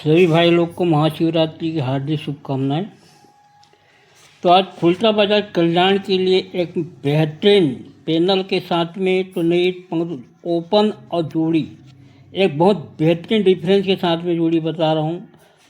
सभी भाई लोग को महाशिवरात्रि की हार्दिक शुभकामनाएं। तो आज खुलता बाजार कल्याण के लिए एक बेहतरीन पैनल के साथ में तो नहीं ओपन और जोड़ी एक बहुत बेहतरीन डिफरेंस के साथ में जोड़ी बता रहा हूँ।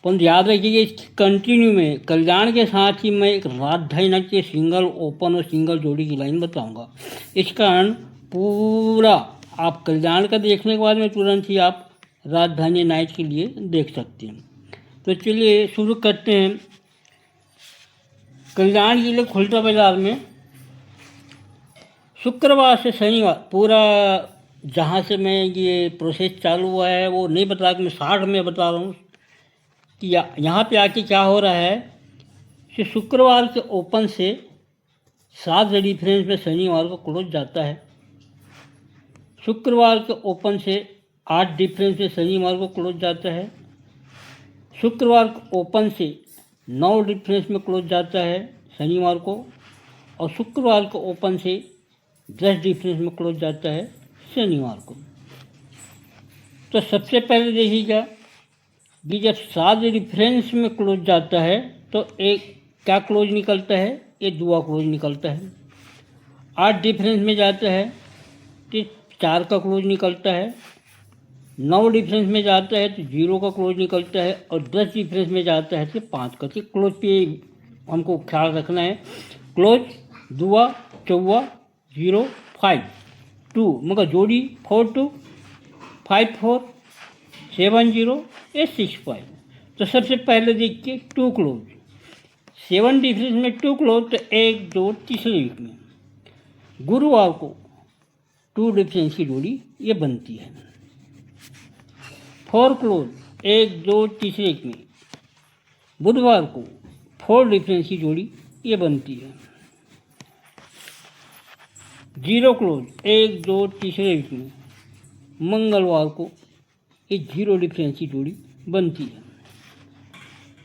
पर याद रखिए इस कंटिन्यू में कल्याण के साथ ही मैं एक राजधानी नाच के सिंगल ओपन और सिंगल जोड़ी की लाइन बताऊँगा। इस कारण पूरा आप कल्याण का देखने के बाद में तुरंत ही आप राजधानी नाइट के लिए देख सकते हैं। तो चलिए शुरू करते हैं। कल्याण के लिए खुलता बाजार में शुक्रवार से शनिवार पूरा जहाँ से मैं ये प्रोसेस चालू हुआ है वो नहीं बता कि मैं 60 में बता रहा हूँ कि यहाँ पे आके क्या हो रहा है कि शुक्रवार के ओपन से 7 डिफरेंस में शनिवार को क्लोज जाता है। शुक्रवार के ओपन से 8 डिफरेंस में शनिवार को क्लोज जाता है। शुक्रवार को ओपन से 9 डिफरेंस में क्लोज जाता है शनिवार को, और शुक्रवार को ओपन से 10 डिफरेंस में क्लोज जाता है शनिवार को। तो सबसे पहले देखिएगा कि जब 7 डिफरेंस में क्लोज जाता है तो एक क्या क्लोज निकलता है, ये दुआ क्लोज निकलता है। 8 डिफरेंस में जाता है तो 4 का क्लोज निकलता है। 9 डिफरेंस में जाता है तो 0 का क्लोज निकलता है, और 10 डिफरेंस में जाता है तो 5 का। तो क्लोज पे हमको ख्याल रखना है। क्लोज दुआ चौवा 0 5 2 मगर जोड़ी 4 2 5 4 7 0 8 6 5। तो सबसे पहले देखिए 2 क्लोज 7 डिफरेंस में 2 क्लोज, तो 1 2 तीसरे वीक में गुरुवार को 2 डिफरेंस की जोड़ी ये बनती है। 4 क्लोज 1 2 तीसरे वीक में बुधवार को 4 डिफरेंस की जोड़ी ये बनती है। 0 क्लोज 1 2 तीसरे वीक में मंगलवार को ये 0 डिफरेंस की जोड़ी बनती है।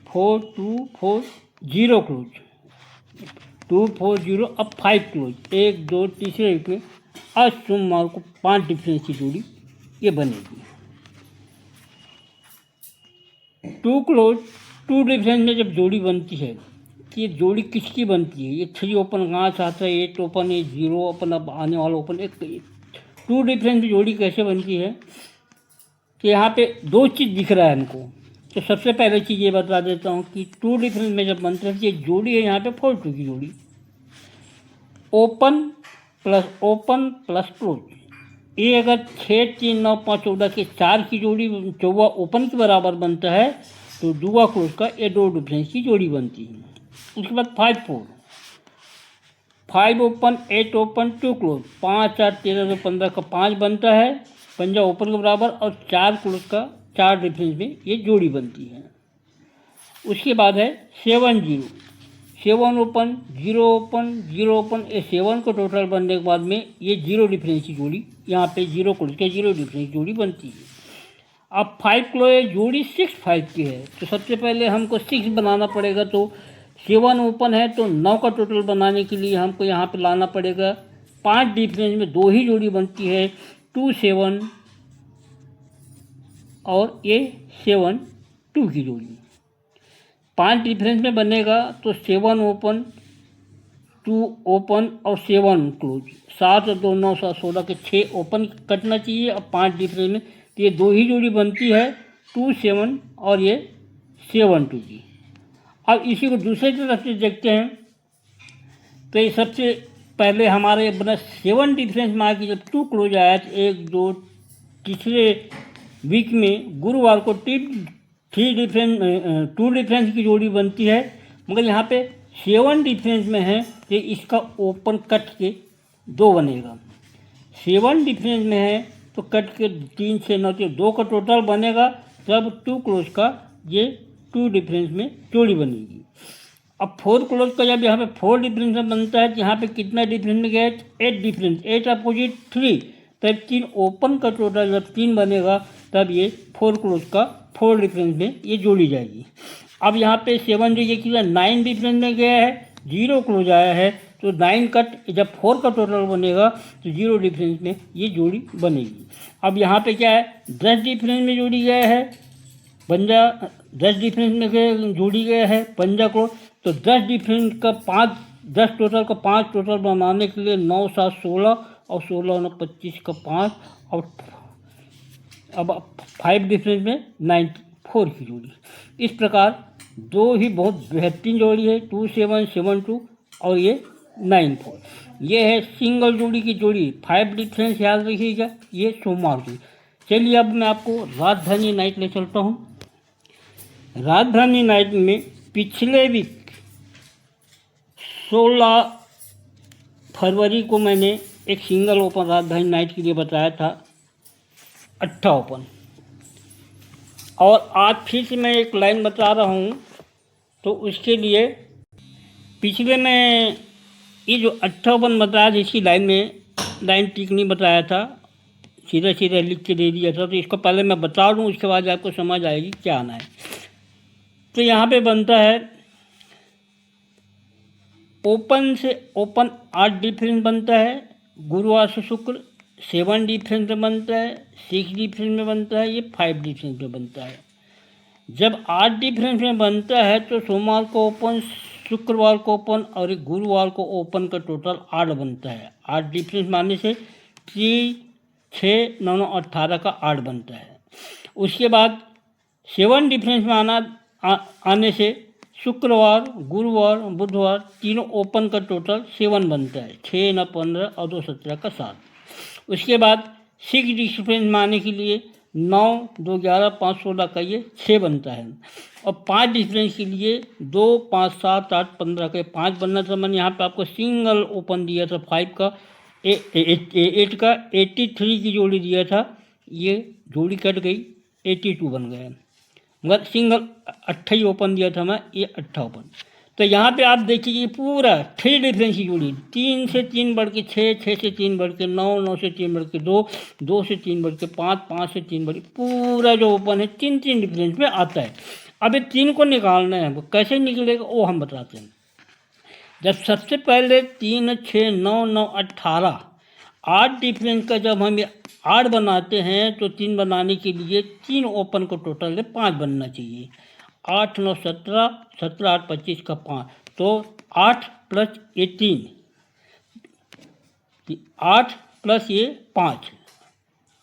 4 2 4 0 क्लोज 2 4 0 अब 5 क्लोज 1 2 तीसरे वीक में आज सोमवार को 5 डिफरेंस की जोड़ी ये बनेगी। 2 क्लोज 2 डिफरेंस में जब जोड़ी बनती है कि ये जोड़ी किसकी बनती है, ये 3 ओपन कहाँ से आता है, 8 ओपन है, 0 ओपन, अब आने वाला ओपन। एक 2 डिफरेंस में जोड़ी कैसे बनती है कि यहाँ पे 2 चीज़ दिख रहा है हमको। तो सबसे पहले चीज़ ये बता देता हूँ कि 2 डिफरेंस में जब बनता है ये जोड़ी है यहाँ पे 4 2 की जोड़ी, ओपन प्लस क्लोज। ये अगर 6 3 9 5 14 के 4 की जोड़ी 14 ओपन के बराबर बनता है तो दुआ क्लोज का ये 2 डिफरेंस की जोड़ी बनती है। उसके बाद 5 4 5 ओपन 8 ओपन 2 क्लोज 5 4 13 2 15 का 5 बनता है, पंजा ओपन के बराबर, और 4 क्लोज का 4 डिफरेंस में ये जोड़ी बनती है। उसके बाद है 7 0 7 ओपन 0 ओपन 0 ओपन, ये 7 को टोटल बनने के बाद में ये 0 डिफरेंस की जोड़ी यहाँ पे 0 क्लोज के 0 डिफरेंस की जोड़ी बनती है। अब 5 क्लोज जोड़ी 6 5 की है, तो सबसे पहले हमको 6 बनाना पड़ेगा। तो 7 ओपन है तो 9 का टोटल बनाने के लिए हमको यहाँ पे लाना पड़ेगा 5 डिफरेंस में 2 ही जोड़ी बनती है, 2 7 और ये 7 2 की जोड़ी। 5 डिफरेंस में बनेगा तो 7 ओपन 2 ओपन और 7 क्लोज, 7 और 2 9 7 16 के 6 ओपन कटना चाहिए। अब 5 डिफरेंस में तो ये 2 ही जोड़ी बनती है, 2 7 और ये 7 2 की। अब इसी को दूसरी तरफ से देखते हैं तो ये सबसे पहले हमारे बना 7 डिफरेंस में आके जब 2 क्लोज आया तो 1 2 तीसरे वीक में गुरुवार को 2 डिफरेंस की जोड़ी बनती है, मगर यहाँ पे 7 डिफरेंस में है तो इसका ओपन कट के 2 बनेगा। 7 डिफरेंस में है तो कट के 3 से 9 के 2 का टोटल बनेगा, तब 2 क्लोज का ये 2 डिफरेंस में जोड़ी बनेगी। अब 4 क्लोज का जब यहाँ पे 4 डिफरेंस में बनता है तो यहाँ पे कितना डिफरेंस में गया, 8 डिफरेंस, 8 अपोजिट 3, तब 3 ओपन का टोटल जब 3 बनेगा तब ये 4 क्लोज का 4 डिफरेंस में ये जोड़ी जाएगी। अब यहाँ पे 7 जो ये कितना 9 डिफरेंस में गया है, 0 क्लोज आया है, तो 9 कट जब 4 का टोटल बनेगा तो 0 डिफरेंस में ये जोड़ी बनेगी। अब यहाँ पे क्या है 10 डिफरेंस में जोड़ी गया है, पंजा 10 डिफरेंस में के जोड़ी गया है पंजा क्लोज, तो 10 डिफरेंस का 5, 10 टोटल का 5 टोटल बनाने के लिए 9 7 16 और 16 9 25 का 5, और अब 5 डिफरेंस में 94 की जोड़ी। इस प्रकार दो ही बहुत बेहतरीन जोड़ी है, 2772 और ये 94। ये है सिंगल जोड़ी की जोड़ी, 5 डिफरेंस याद रखिएगा, ये सोमवार की। चलिए अब मैं आपको राजधानी नाइट ले चलता हूँ। राजधानी नाइट में पिछले वीक 16 फरवरी को मैंने एक सिंगल ओपन राजधानी नाइट के लिए बताया था, 8 ओपन, और आज फिर से मैं एक लाइन बता रहा हूँ। तो उसके लिए पिछले में ये जो 8 ओपन बताया था, इसकी लाइन में लाइन टिक नहीं बताया था, सीधा सीधा लिख के दे दिया था। तो इसको पहले मैं बता दूँ, उसके बाद आपको समझ आएगी क्या आना है। तो यहाँ पे बनता है ओपन से ओपन 8 डिफरेंस बनता है, गुरुवार से शुक्र 7 डिफरेंस में बनता है, 6 डिफरेंस में बनता है, ये 5 डिफरेंस में बनता है। जब 8 डिफरेंस में बनता है तो सोमवार को ओपन, शुक्रवार को ओपन और गुरुवार को ओपन का टोटल 8 बनता है। 8 डिफरेंस मानने से 3 6 9 9 18 का 8 बनता है। उसके बाद 7 डिफरेंस में आने से शुक्रवार, गुरुवार, बुधवार तीनों ओपन का टोटल 7 बनता है, 6 9 15 और 2 17 का 7। उसके बाद 6 डिफरेंस में आने के लिए 9 2 11 5 16 का ये 6 बनता है, और 5 डिफरेंस के लिए 2 5 7 8 15 का 5 बनना था। मैंने यहाँ पे आपको सिंगल ओपन दिया था 5 का, 8 का 83 की जोड़ी दिया था, ये जोड़ी कट गई, 82 बन गया, मगर सिंगल 8 ओपन दिया था मैं, ये 8 ओपन। तो यहाँ पे आप देखिए ये पूरा 3 डिफरेंस की जोड़ी, 3 से 3 बढ़ के 6, 6 से 3 बढ़ के 9, 9 से 3 बढ़ के 2, 2 से 3 बढ़ के 5, 5 से 3 बढ़ के पूरा जो ओपन है 3 डिफरेंस में आता है। अब ये 3 को निकालना है, वो कैसे निकलेगा वो हम बताते हैं। जब सबसे पहले 3 6 9 9 18 8 डिफरेंस का जब हम 8 बनाते हैं तो 3 बनाने के लिए 3 ओपन को टोटल 5 बनना चाहिए। 8 9 17, 17 8 25 का 5, तो 8 प्लस ये 3, 8 प्लस ये 5,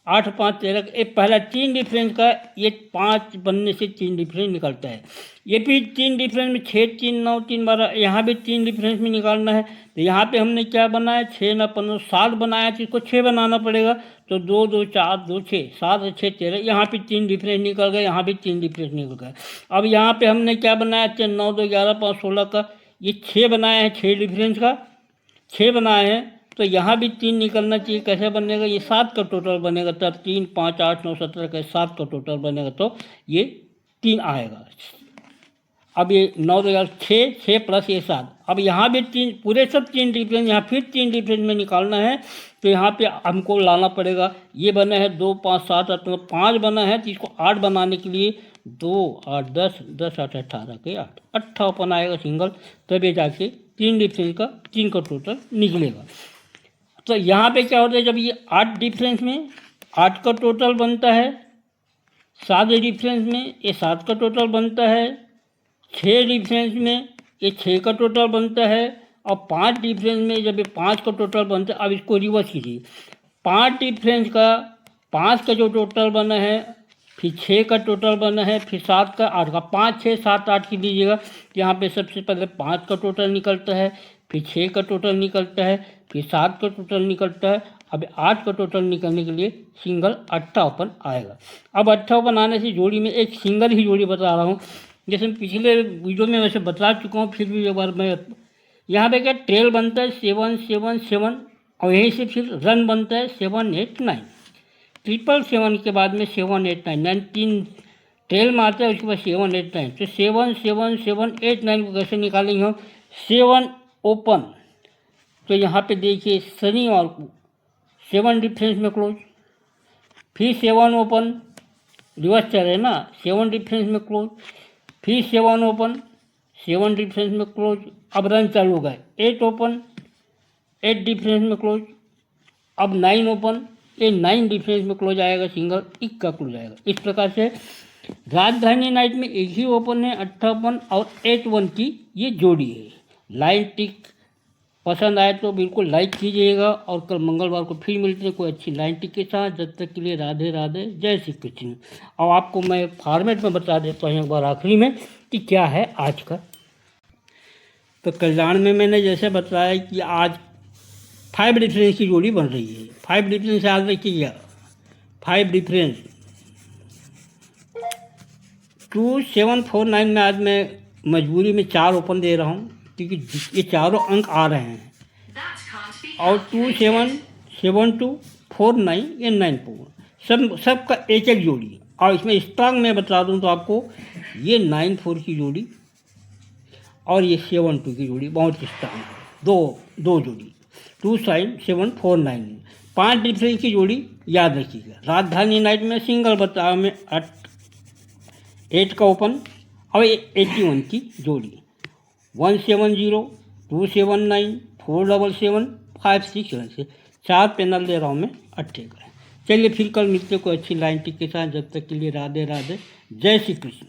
8 5 13, ये पहला 3 डिफरेंस का ये 5 बनने से 3 डिफरेंस निकलता है। ये फिर 3 डिफरेंस में 6 3 9 3 12, यहाँ भी 3 डिफरेंस में निकालना है। तो यहाँ पे हमने क्या बनाया, 6 9 15 7 बनाया, तो इसको 6 बनाना पड़ेगा। तो 2 2 4 2 6, 7 6 13, यहाँ पे 3 डिफरेंस निकल गए, यहाँ भी 3 डिफरेंस निकल गए। अब यहाँ पे हमने क्या बनाया, 9 2 11 5 16 का ये 6 बनाया है, 6 डिफरेंस का 6 बनाए हैं, तो यहाँ भी 3 निकलना चाहिए। कैसे बनेगा, ये 7 का टोटल बनेगा, तब 3 5 8 9 17 का 7 का टोटल बनेगा, तो ये 3 आएगा। अब ये 9 2 6, 6 प्लस ये 7, अब यहाँ भी 3, पूरे सब 3 डिफरेंस, यहाँ फिर 3 डिफरेंस में निकालना है। तो यहाँ पे हमको लाना पड़ेगा, ये बना है 2 5 7 8 9 5 बना है, तो इसको 8 बनाने के लिए 2 8 10 10 8 18 के 8 ओपन आएगा सिंगल, तब ये जाके 3 डिफरेंस का 3 का टोटल निकलेगा। तो यहाँ पे क्या होता है, जब ये 8 डिफरेंस में 8 का टोटल बनता है, 7 डिफरेंस में ये 7 का टोटल बनता है, 6 डिफरेंस में ये 6 का टोटल बनता है, और 5 डिफरेंस में जब ये 5 का टोटल बनता है। अब इसको रिवर्स कीजिए, 5 डिफरेंस का 5 का जो टोटल बना है, फिर 6 का टोटल बना है, फिर 7 का 8 का, 5 6 7 8 की लीजिएगा। यहाँ पे सबसे पहले 5 का टोटल निकलता है, फिर 6 का टोटल निकलता है, फिर 7 का टोटल निकलता है। अब 8 का टोटल निकलने के लिए सिंगल 8 ओपन आएगा। अब 8 ओपन आने से जोड़ी में एक सिंगल ही जोड़ी बता रहा हूँ, जैसे पिछले वीडियो में वैसे बता चुका हूँ, फिर भी एक बार मैं यहाँ पे क्या ट्रेल बनता है 7 7 7, और यहीं से फिर रन बनता है 7 8 9, 7 के बाद में 7 8 9 3 ट्रेल मारता है, उसके बाद 7 8 9। तो 7 7 7 8 9 को कैसे निकालेंगे हम, 7 ओपन, तो यहाँ पे देखिए शनिवार को 7 डिफरेंस में क्लोज, फिर 7 ओपन, रिवर्स चल रहे ना, 7 डिफरेंस में क्लोज, फिर 7 ओपन, 7 डिफरेंस में क्लोज। अब रन चालू हो गए, 8 ओपन, 8 डिफरेंस में क्लोज, अब 9 ओपन, ये 9 डिफरेंस में क्लोज आएगा सिंगल, 1 का क्लोज आएगा। इस प्रकार से राजधानी नाइट में एक ही ओपन है, 58 और 81 की ये जोड़ी है। लाइन टिक पसंद आए तो बिल्कुल लाइक कीजिएगा और कल मंगलवार को फिर मिलते हैं कोई अच्छी लाइन टिक के साथ। जब तक के लिए राधे राधे, जय श्री कृष्ण। और आपको मैं फॉर्मेट में बता देता हूँ एक बार आखिरी में कि क्या है आज का। तो कल्याण में मैंने जैसे बताया कि आज 5 डिफरेंस की जोड़ी बन रही है। 5 डिफरेंस याद रखिएगा, 5 डिफरेंस 2749 में आज मैं मजबूरी में 4 ओपन दे रहा हूँ क्योंकि ये चारों अंक आ रहे हैं। और 277249 ये 94 सबका एक एक जोड़ी। और इसमें स्ट्रांग मैं बता दूं तो आपको ये 94 की जोड़ी और ये 72 की जोड़ी बहुत स्ट्रांग है। दो जोड़ी 2749 5 डिफरेंस की जोड़ी याद रखिएगा। राजधानी नाइट में सिंगल बताया मैं 8 का ओपन और 81 की जोड़ी 170 279 477 567 से 4 पैनल दे रहा हूँ मैं 8 का। चलिए फिर कल मिलते कोई अच्छी लाइन टिक के साथ। जब तक के लिए राधे राधे, जय श्री कृष्ण।